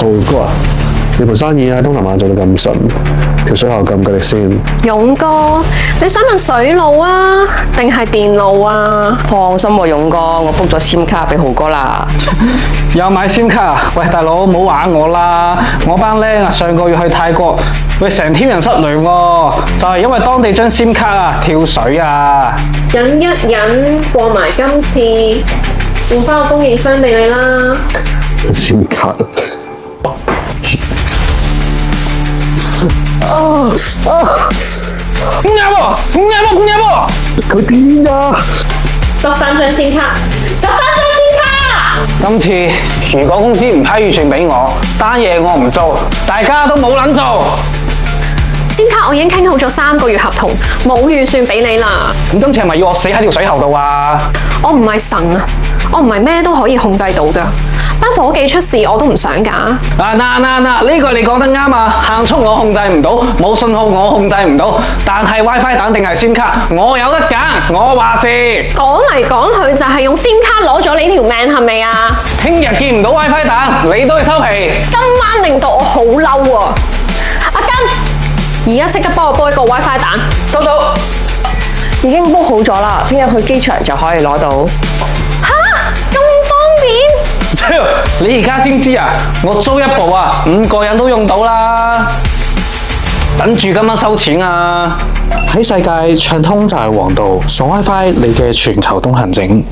豪哥啊，你盤生意喺東南亞做到咁順，條水喉夠唔夠力先？勇哥，你想問水路啊，定係電路啊？放心喎，勇哥，我 book 咗 SIM 卡俾豪哥啦。又買 SIM 卡啊？喂，大佬唔好玩我啦！我班僆啊，上個月去泰國，喂，成 team 人失聯喎，就係因為當地張 SIM 卡啊跳水啊！忍一忍，過埋今次，換翻個供應商俾你啦。先卡。佢癲咋？執翻張先卡，執翻張先卡！今次如果公司唔批預算俾我，單嘢我唔做，大家都冇撚做。先卡我已經傾好咗3個月合同，冇預算俾你啦。咁今次係咪要我死喺條水喉度啊？我唔係神啊，我唔係咩都可以控制到噶。班伙計出事我都唔想噶。嗱，呢個你講得啱啊！限速我控制唔到，冇信號我控制唔到，但係 WiFi 蛋定係 SIM 卡，我有得揀，我話事。講嚟講去就係用 SIM 卡攞咗你條命係咪啊？聽日見唔到 WiFi 蛋，你都要收皮。今晚令到我好嬲啊！阿根，而家即刻幫我煲一個 WiFi 蛋。收到。已經 book 好咗啦，聽日去機場就可以攞到。吓，咁方便？你而家先知啊？我租一部啊，5個人都用到啦。等住今晚收錢啊！喺世界暢通就係王道，爽 WiFi 你嘅全球通行證。